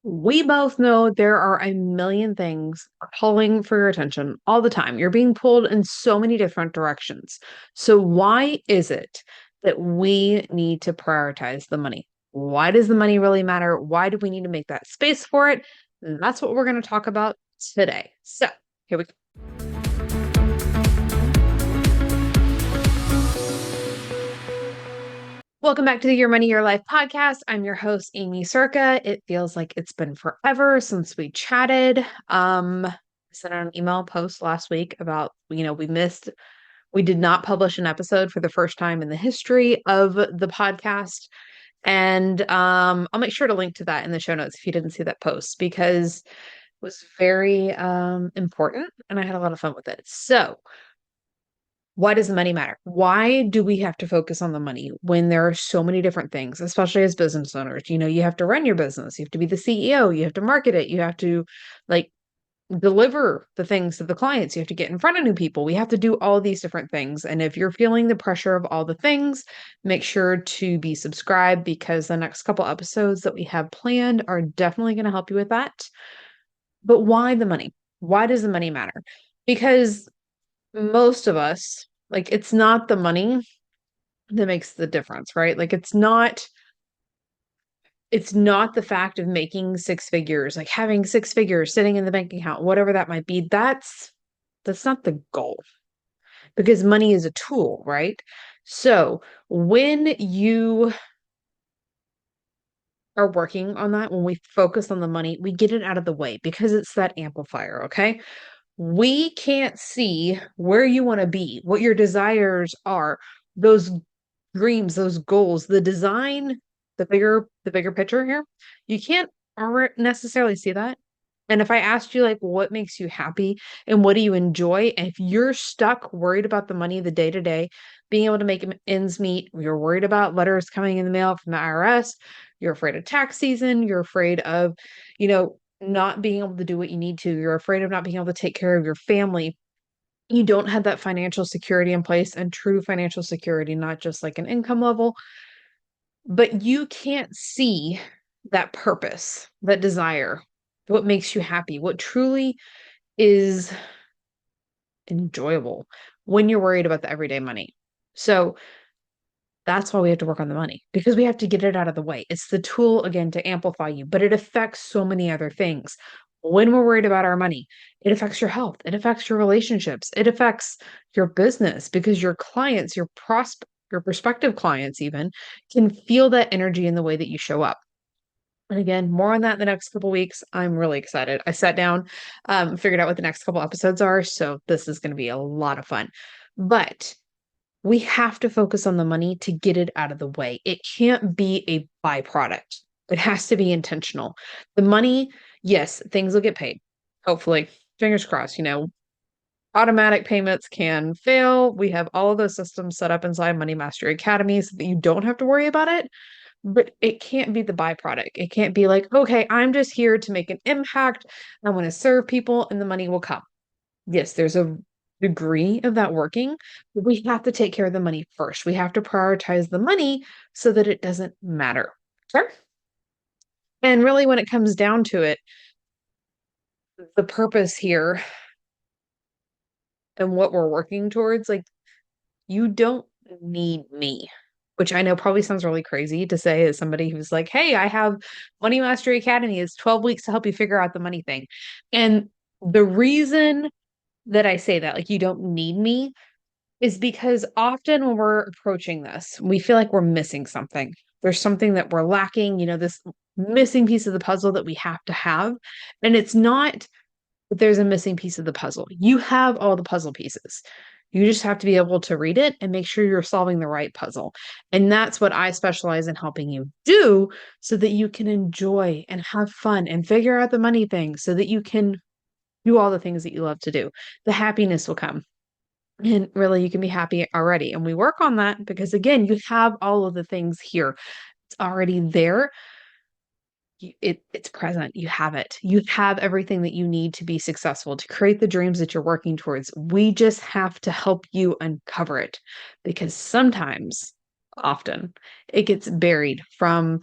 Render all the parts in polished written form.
We both know there are a million things calling for your attention all the time. You're being pulled in so many different directions. So, why is it that we need to prioritize the money? Why does the money really matter? Why do we need to make that space for it? And that's what we're going to talk about today. So, here we go. Welcome back to the Your Money, Your Life podcast. I'm your host, Aimee Cerka. It feels like it's been forever since we chatted. I sent out an email post last week about, we did not publish an episode for the first time in the history of the podcast. And I'll make sure to link to that in the show notes if you didn't see that post because it was very important and I had a lot of fun with it. So, why does the money matter? Why do we have to focus on the money when there are so many different things, especially as business owners? You have to run your business, you have to be the CEO, you have to market it, you have to like deliver the things to the clients, you have to get in front of new people. We have to do all these different things. And if you're feeling the pressure of all the things, make sure to be subscribed because the next couple episodes that we have planned are definitely going to help you with that. But why the money? Why does the money matter? Because most of us, like it's not the money that makes the difference, right? Like it's not the fact of making six figures, like having six figures sitting in the bank account, whatever that might be. That's not the goal because money is a tool, right? So, when you are working on that, when we focus on the money, we get it out of the way because it's that amplifier, okay? We can't see where you want to be, what your desires are, those dreams, those goals, the design, the bigger picture here. You can't necessarily see that. And if I asked you like what makes you happy and what do you enjoy, and if you're stuck worried about the money, the day to day, being able to make ends meet, you're worried about letters coming in the mail from the IRS, you're afraid of tax season, you're afraid of, not being able to do what you need to, you're afraid of not being able to take care of your family, you don't have that financial security in place and true financial security, not just like an income level, but you can't see that purpose, that desire, what makes you happy, what truly is enjoyable when you're worried about the everyday money. So that's why we have to work on the money because we have to get it out of the way. It's the tool again to amplify you, but it affects so many other things. When we're worried about our money, it affects your health, it affects your relationships, it affects your business because your clients, your prospective clients even can feel that energy in the way that you show up. And again, more on that in the next couple weeks. I'm really excited. I sat down, figured out what the next couple episodes are, so this is going to be a lot of fun. But we have to focus on the money to get it out of the way. It can't be a byproduct. It has to be intentional. The money, yes, things will get paid. Hopefully, fingers crossed, automatic payments can fail. We have all of those systems set up inside Money Mastery Academy so that you don't have to worry about it. But it can't be the byproduct. It can't be like, okay, I'm just here to make an impact. I want to serve people and the money will come. Yes, there's a degree of that working, but we have to take care of the money first. We have to prioritize the money so that it doesn't matter. Sure. And really, when it comes down to it, the purpose here and what we're working towards, like, you don't need me, which I know probably sounds really crazy to say as somebody who's like, hey, I have Money Mastery Academy. It's 12 weeks to help you figure out the money thing. And the reason that I say that, like, you don't need me, is because often when we're approaching this, we feel like we're missing something. There's something that we're lacking, this missing piece of the puzzle that we have to have. And it's not that there's a missing piece of the puzzle. You have all the puzzle pieces. You just have to be able to read it and make sure you're solving the right puzzle. And that's what I specialize in helping you do so that you can enjoy and have fun and figure out the money thing so that you can do all the things that you love to do. The happiness will come. And really, you can be happy already. And we work on that because, again, you have all of the things here. It's already there. It's present. You have it. You have everything that you need to be successful, to create the dreams that you're working towards. We just have to help you uncover it because sometimes, often, it gets buried from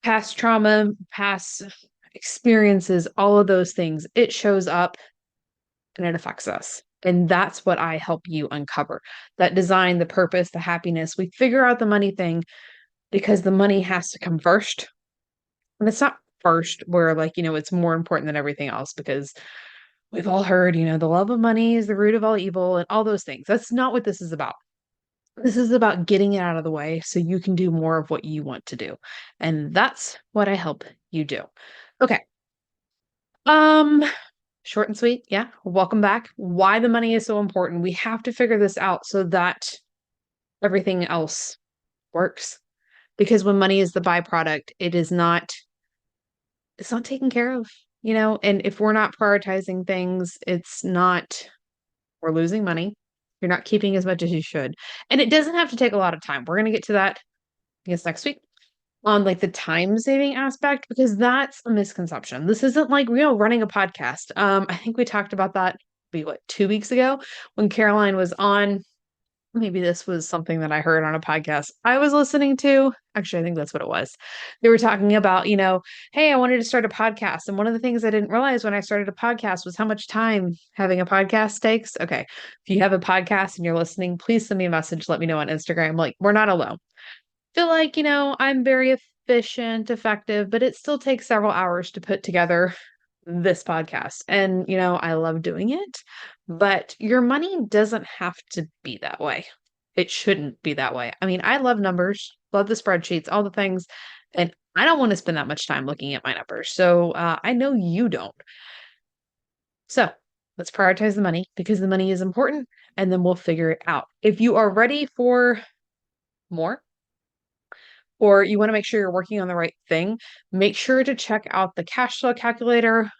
past trauma, past experiences, all of those things, it shows up and it affects us. And that's what I help you uncover. That design, the purpose, the happiness. We figure out the money thing because the money has to come first. And it's not first where like, it's more important than everything else because we've all heard, the love of money is the root of all evil and all those things. That's not what this is about. This is about getting it out of the way so you can do more of what you want to do. And that's what I help you do. Okay. Um, Short and sweet. Yeah. Welcome back. Why the money is so important. We have to figure this out so that everything else works. Because when money is the byproduct, it's not taken care of, and if we're not prioritizing things, we're losing money. You're not keeping as much as you should. And it doesn't have to take a lot of time. We're going to get to that, I guess, next week on like the time saving aspect, because that's a misconception. This isn't like, running a podcast. I think we talked about that, 2 weeks ago when Caroline was on. Maybe this was something that I heard on a podcast I was listening to. Actually, I think that's what it was. They were talking about, hey, I wanted to start a podcast. And one of the things I didn't realize when I started a podcast was how much time having a podcast takes. Okay. If you have a podcast and you're listening, please send me a message. Let me know on Instagram. Like, we're not alone. Feel like, I'm very efficient, effective, but it still takes several hours to put together this podcast. And, I love doing it, but your money doesn't have to be that way. It shouldn't be that way. I mean, I love numbers, love the spreadsheets, all the things, and I don't want to spend that much time looking at my numbers. So I know you don't. So let's prioritize the money because the money is important, and then we'll figure it out. If you are ready for more, or you want to make sure you're working on the right thing, make sure to check out the cash flow calculator.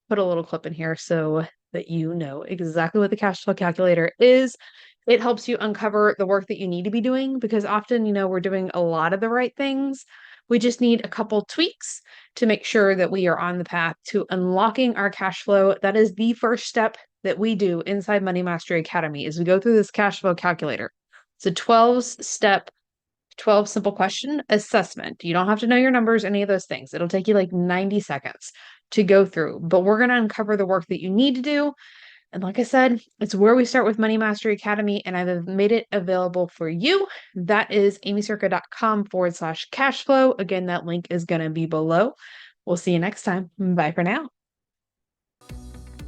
Put a little clip in here so that you know exactly what the cash flow calculator is. It helps you uncover the work that you need to be doing because often, we're doing a lot of the right things. We just need a couple tweaks to make sure that we are on the path to unlocking our cash flow. That is the first step that we do inside Money Mastery Academy is we go through this cash flow calculator. It's a 12-step 12 simple question assessment. You don't have to know your numbers, any of those things. It'll take you like 90 seconds to go through, but we're going to uncover the work that you need to do. And like I said, it's where we start with Money Mastery Academy, and I've made it available for you. That is amycerka.com/cash flow. Again, that link is going to be below. We'll see you next time. Bye for now.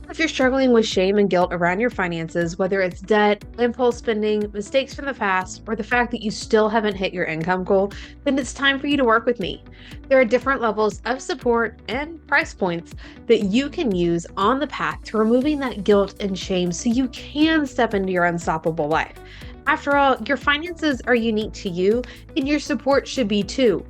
If you're struggling with shame and guilt around your finances, whether it's debt, impulse spending, mistakes from the past, or the fact that you still haven't hit your income goal, then it's time for you to work with me. There are different levels of support and price points that you can use on the path to removing that guilt and shame so you can step into your unstoppable life. After all, your finances are unique to you, and your support should be too.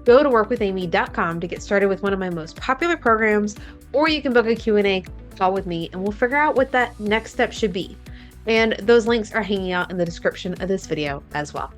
Go to workwithaimee.com to get started with one of my most popular programs, or you can book a Q&A call with me and we'll figure out what that next step should be. And those links are hanging out in the description of this video as well.